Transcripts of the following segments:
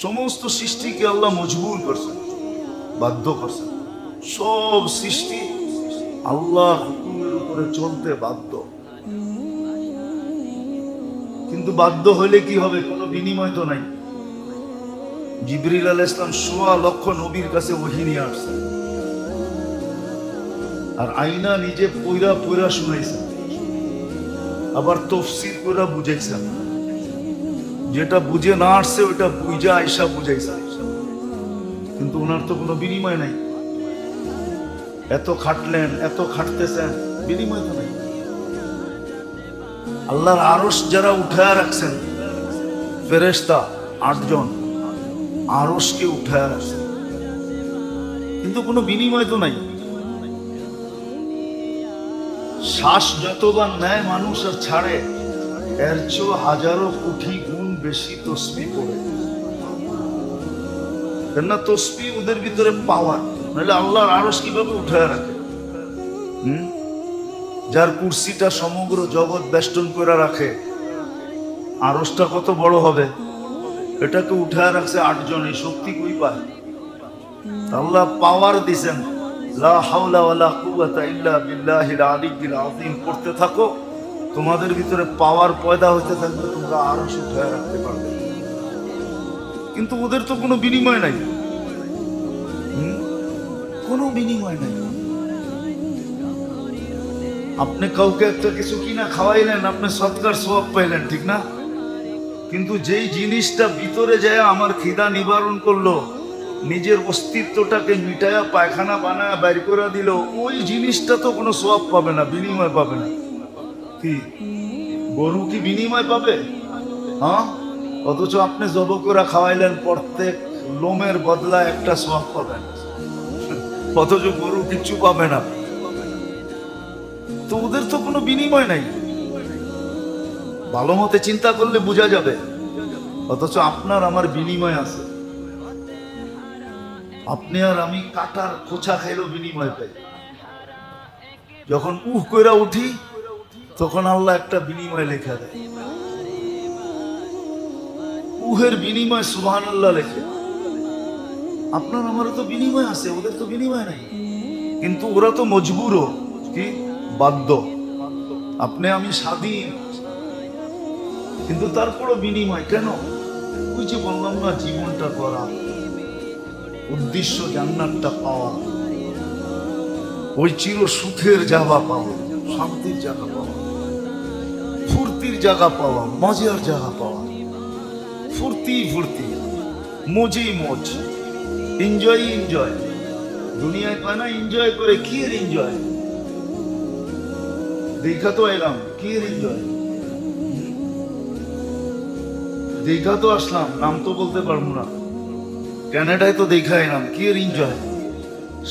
সমস্ত সৃষ্টিকে আল্লাহ মজবুর করছেন, বাধ্য করছেন। সব সৃষ্টি আল্লাহর হুকুমের উপরে চলতে বাধ্য। কিন্তু বাধ্য হলে কি হবে? কোনো বিনিময় তো নাই। জিবরিল আলাইহিস সালাম ১৬ লক্ষ নবীর কাছে ওহী নিয়ে আসছেন, আর আইনা নিজে পয়রা পয়রা শুনাইছেন, আবার তাফসীর করে বুঝাইছেন। যেটা বুঝে না আসছে ওটা বুঝা আয়েশা বুঝাইছেন। কিন্তু ওনার তো কোনো বিনিময় নাই। এত খাটলেন, এত খাটতেছেন, বিনিময় তো নাই। আল্লাহর আরশ যারা উঠায় রাখছেন, ফেরেশতা ৮ জন আরশকে উঠায় রাখছেন, কিন্তু কোনো বিনিময় তো নাই। শ্বাস যতবার নেয় মানুষ আর ছাড়ে, এর চেয়ে হাজারো কোটি গুণ বেশি তসবিহ পড়ে। কেননা তসবিহ ওদের ভিতরে পাওয়ার, নাহলে আল্লাহর আরশ কিভাবে উঠায় রাখে? যার কুরসিটা সমগ্র জগৎ বেষ্টন করে রাখে, আরশটা কত বড় হবে? এটাকে উঠায় রাখছে ৮ জন। এই শক্তি কই পায়? আল্লাহ পাওয়ার দিছেন। লা হাওলা ওয়ালা কুওয়াতা ইল্লা বিল্লাহিল আলিয়্যিল আযীম পড়তে থাকো, তোমাদের ভিতরে পাওয়ার পয়দা হতে থাকবে, তোমরা আরশ উঠায় রাখতে পারবে। কিন্তু ওদের তো কোনো বিনিময় নাই, কোনো বিনিময় নাই। আপনি কাউকে একটা কিছু কিনা খাওয়াইলেন, আপনি সৎকার সওয়াব পাইলেন, ঠিক না? কিন্তু যেই জিনিসটা ভিতরে যায় আমার খিদা নিবারণ করলো, নিজের অস্তিত্বটাকে মিটায়া পায়খানা বানায় বাইর করে দিল, ওই জিনিসটা তো কোনো সওয়াব পাবে না, বিনিময় পাবে না। কি গরু কি বিনিময় পাবে? হ্যাঁ, অথচ আপনি জব করে খাওয়াইলেন, প্রত্যেক লোমের বদলায় একটা সওয়াব পাবেন, অথচ গরু কিচ্ছু পাবে না। তো ওদের তো কোনো বিনিময় নাই। ভালো মতে চিন্তা করলে বোঝা যাবে। অথচ আপনার আমার বিনিময় আছে। আপনি আর আমি কাটার খোঁচা খাইলেও বিনিময় পাই। যখন কইরা উঠি তখন আল্লাহ একটা বিনিময় লেখা দেয়। উহের বিনিময় সুবহানাল্লাহ লেখে। আপনার আমারও তো বিনিময় আছে, ওদের তো বিনিময় নাই। কিন্তু ওরা তো মজবুরও, কি বাধ্য। আপনি আমি স্বাধীন, কিন্তু তারপরও বিনিময় কেন? ওই যে বললাম না, জীবনটা করা, উদ্দেশ্য জান্নাতটা পাওয়া, ওই চির সুখের জায়গা পাওয়া, শান্তির জায়গা পাওয়া, ফুর্তির জায়গা পাওয়া, মজার জায়গা পাওয়া। ফুর্তি ফুর্তি, মজেই মজ, এনজয় এনজয়। দুনিয়ায় পায় না এনজয় করে, কি এর এনজয়? দেখা তো এলাম, কি এর এনজয়? দেখা তো আসলাম, নাম তো বলতে পারবো না। ক্যানাডায় তো দেখা এলাম, কি এর এনজয়?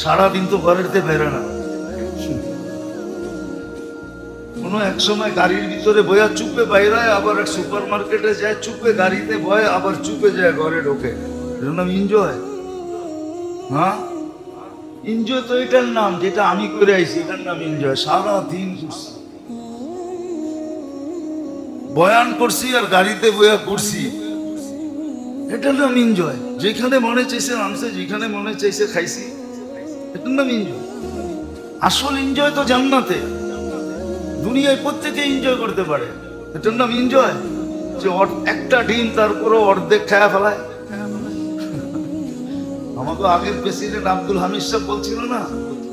সারাদিন তো ঘরেরতে বেরো না। কোনো এক সময় গাড়ির ভিতরে বয়া চুপে বাইরায়, আবার এক সুপার মার্কেটে যায় চুপে, গাড়িতে বয় আবার চুপে যায় ঘরে ঢোকে। এটার নাম এনজয়? হ্যাঁ, এনজয় তো এটার নাম, যেটা আমি করে আইছি এটার নাম এনজয়। সারাদিন ঘুরছি, বয়ান করছি আর গাড়িতে বয়া করছি, এটার নাম এনজয়। যেখানে মনে চাইছে নামছে, যেখানে মনে চাইছে খাইছি, এটার নাম এনজয়। আসল এনজয় তো জান্নাতে। দুনিয়ায় প্রত্যেকে এনজয় করতে পারে, এটার নাম এনজয়। যে একটা ডিম তারপরও অর্ধেক খায়া ফেলায়। আমাকে আগের প্রেসিডেন্ট আব্দুল হামিদ সাহেব বলছিল না,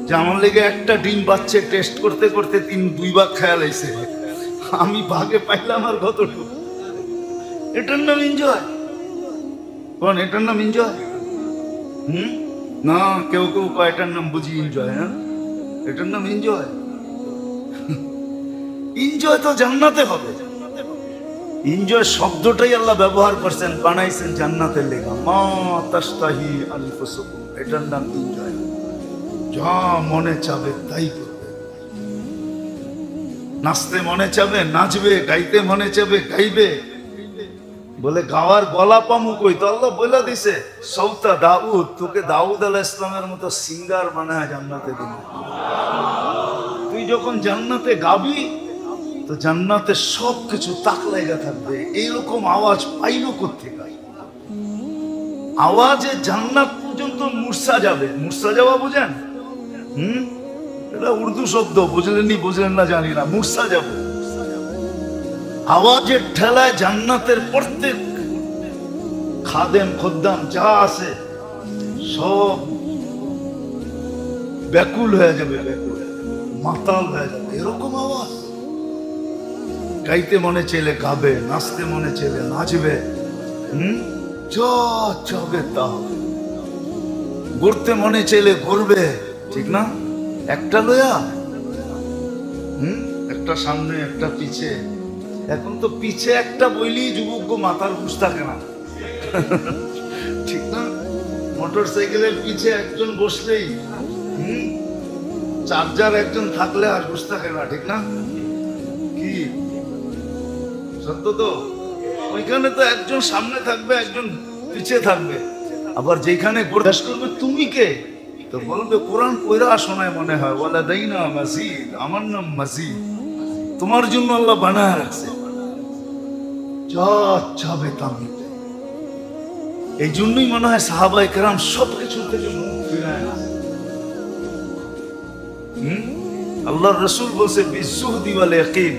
যে আমার লেগে একটা ডিম বাচ্চা টেস্ট করতে করতে 2 ভাগ খেয়াল আইছে, আমি ভাগে পাইলাম আর কতটুকু। এটার নাম এনজয়। কোন এটার নাম এনজয়? না, কেউ কেউ কয় এটার নাম বুঝি এনজয়। হ্যাঁ, এটার নাম এনজয়। এনজয় তো জান্নাতে হবে। এনজয় শব্দটাই আল্লাহ ব্যবহার করছেন, বানাইছেন জান্নাতের লেগা। মা তাশতাহি আনফুসুকুম, এটার নাম এনজয়। যা মনে চাবে তাই করবে। নাচতে মনে চাবে নাচবে, গাইতে মনে চাবে গাইবে। বলে গাওয়ার গলা পামু কই? তো আল্লাহ বলে দিছে, সৌতা দাউদ, তোকে দাউদ আলাইহিস সালামের মতো সিঙ্গার বানায় জান্নাতে দিবে। তুই যখন জান্নাতে গাবি তো জান্নাতে সবকিছু তাক লাগা থাকবে। এইরকম আওয়াজ পাইলো কোত্থেকে? আওয়াজে জান্নাত পর্যন্ত মুর্ছা যাবে। মুর্ছা যাওয়া বোঝেন? এটা উর্দু শব্দ, বুঝলেননি বুঝলেন না জানি না। মুর্ছা যাবে আওয়াজের ঠেলায় জান্নাতের প্রত্যেক খাদেম খদ্দাম যা আছে সব ব্যাকুল হয়ে যাবে, ব্যাকুল মাতাল হয়ে যাবে। এরকম আওয়াজ, গাইতে মনে চেলে গাবে, নাচতে মনে চেলে নাচবে, যা চাবে তা হবে, ঘুরতে মনে চেলে ঘুরবে, ঠিক না? একটা লয়া একটা সামনে একটা পিছে। এখন তো পিছে একটা বইলি যুবক মাথার হুঁশ থাকে না, ঠিক না? মোটর সাইকেলের পিছে একজন বসলেই চার্জার একজন থাকলে আর হুঁশ থাকে না, ঠিক না? কি সত্য তো? ওইখানে তো একজন সামনে থাকবে, একজন পিছে থাকবে। আবার যেখানে জিজ্ঞেস করবে তুমি কে, তো বলবে কোরআন পড়া শোনায় মনে হয়, ওয়ালা দাইনা মাসিদ, আমার নাম মাসিদ, তোমার জন্য আল্লাহ বানায় রাখছে, যা চাবে তা মিলবে। এই জন্যই মনে হয় সাহাবায়ে কেরাম সবকিছু থেকে মুখ ফিরায় না। আল্লাহর রাসূল বলছে বিজুহদি ওয়াল ইয়াকিন,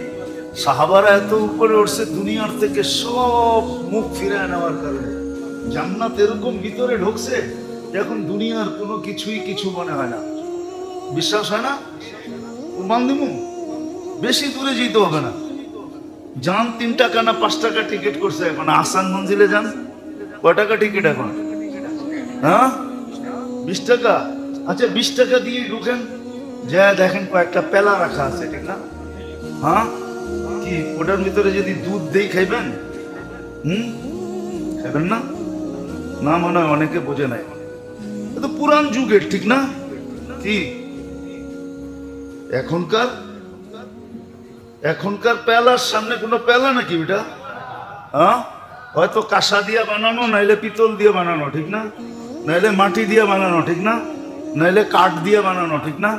সাহাবারা এত উপরে উঠছে দুনিয়ার থেকে সব মুখ ফিরায় নেওয়ার কারণে। জান্নাত এরকম ভিতরে ঢুকছে এখন দুনিয়ার কোনো কিছুই কিছু মনে হয় না। বিশ্বাস হয় না? প্রমাণ দিব, বেশি দূরে যেতে হবে না। যান 3 টাকা না 5 টাকা টিকিট করছে এখন, আসান মঞ্জিলে যান কয় টাকা টিকিট এখন? হ্যাঁ 20 টাকা। আচ্ছা 20 টাকা দিয়ে ঢুকেন, যা দেখেন কয়েকটা পেলা রাখা আছে, ঠিক না? হ্যাঁ কি ওটার ভিতরে যদি দুধ দেই খাইবেন? খাইবেন না? না মনে হয় অনেকে বোঝে নাই, তো পুরান যুগের, ঠিক না? কি এখনকার পেলার সামনে কোনো পেলা নাকি ওটা? হ্যাঁ হয়তো কাঁসা দিয়ে বানানো, নাইলে পিতল দিয়ে বানানো, ঠিক না? নাইলে মাটি দিয়ে বানানো, ঠিক না? নাইলে কাঠ দিয়ে বানানো, ঠিক না?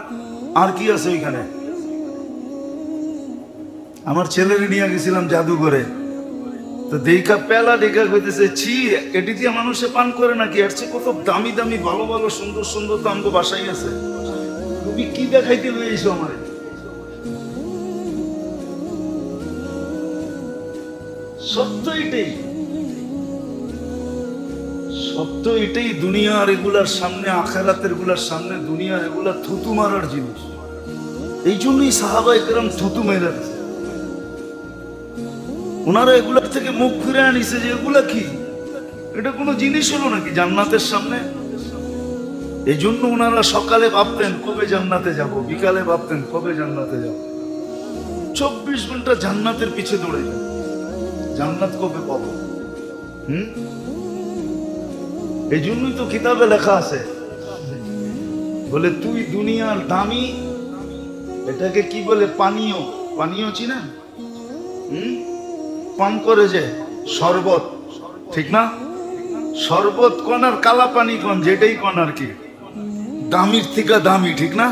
আর কি আছে ওইখানে? আমার ছেলের নিয়ে গেছিলাম জাদুঘরে, তো দেখা পেলা দেখা হইতেছে, ছি এটি দিয়ে মানুষে পান করে নাকি? এর চেয়ে কত দামি দামি ভালো ভালো সুন্দর সুন্দর তো আমাকে বাসাই আছে। তুমি কি দেখাইতে লইছো আমারে? সত্য এটাই, সত্য এটাই। দুনিয়ার এগুলার সামনে, আখিরাতের গুলার সামনে দুনিয়ার এগুলা থুতু মারার জিনিস। এই জন্যই সাহাবায়ে কেরাম থুতু মেরে দিয়েছে। ওনারা এগুলার থেকে মুখ ফিরে আনিছে যে এগুলা কি, এটা কোনো জিনিস হলো নাকি জান্নাতের সামনে? এই জন্য ওনারা সকালে ভাবতেন কবে জান্নাতে যাব, বিকালে ভাবতেন কবে জান্নাতে যাব। 24 ঘন্টা জান্নাতের পিছে দৌড়ে যান, জান্নাত কবে পাবো। এই জন্যই তো কিতাবে লেখা আছে, বলে তুই দুনিয়ার দামি, এটাকে কি বলে, পানীয়, পানীয় চিনেন? পান করে যে শরবত, ঠিক না? শরবত কোন আর কালা পানি কোন, যেটাই কোন আর কি, দামির থেকে দামি, ঠিক না?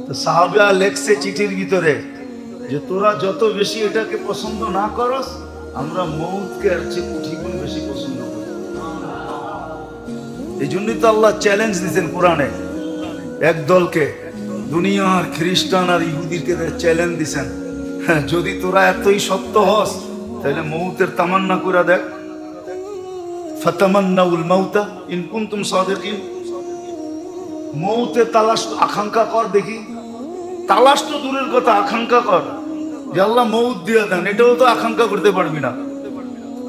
তো সাহাবা লেখছে চিঠির ভিতরে যে তোরা যত বেশি এটাকে পছন্দ না করস, আমরা মৌতকে আর চেয়ে কোটি গুণ বেশি পছন্দ করি। এই জন্যই তো আল্লাহ চ্যালেঞ্জ দিচ্ছেন কোরআনে এক দলকে, দুনিয়ার খ্রিস্টান আর ইহুদিকে চ্যালেঞ্জ দিচ্ছেন, যদি তোরা এতই সত্য হস তাহলে মৌতের তামান্না করে দেখ, ফাতামান্নাউল মাউতা ইন কুনতুম সাদিকিন। মৌতে তালাশ আকাঙ্ক্ষা কর, দেখি তালাশ তো দূরের কথা, আকাঙ্ক্ষা কর যে আল্লাহ মৌত দিয়ে দেন, এটাও তো আকাঙ্ক্ষা করতে পারবি না।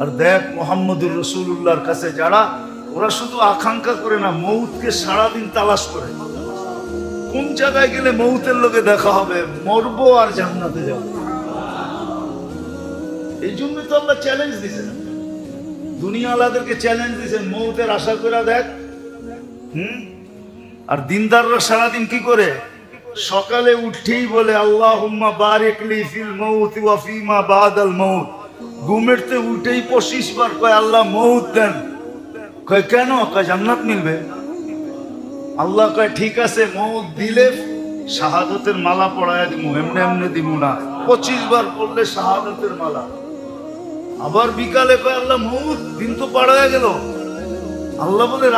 আর দেখ মুহাম্মদুর রাসূলুল্লাহর কাছে যারা, ওরা শুধু আকাঙ্ক্ষা করে না, মৌতকে সারাদিন তালাশ করে, কোন জায়গায় গেলে মৌতের লোকে দেখা হবে, মরবো আর জান্নাতে যাবো। এই জন্য তো আল্লাহ চ্যালেঞ্জ দিয়েছেন, দুনিয়া আলাদেরকে চ্যালেঞ্জ দিয়েছেন, মৌতের আশা করে দেখ। আর দিনদাররা সারাদিন কি করে, সকালে উঠেই বলে আল্লাহুম্মা বারিক লি ফিল মাউত ওয়া ফিমা বাদাল মাউত। ঘুমেরতে উঠেই 25 বার কয় আল্লাহ মৌত দেন। কয় কেন? কয় জান্নাত মিলবে। আল্লাহ কয় ঠিক আছে, মৌত দিলে শাহাদাতের মালা পরায় দিমু, এমনি এমনি দিমু না, 25 বার পড়লে শাহাদাতের মালা। আবার বিকালে কয় আল্লাহ মৌত, দিন তো পাড়ায় গেল, আল্লাহ বলে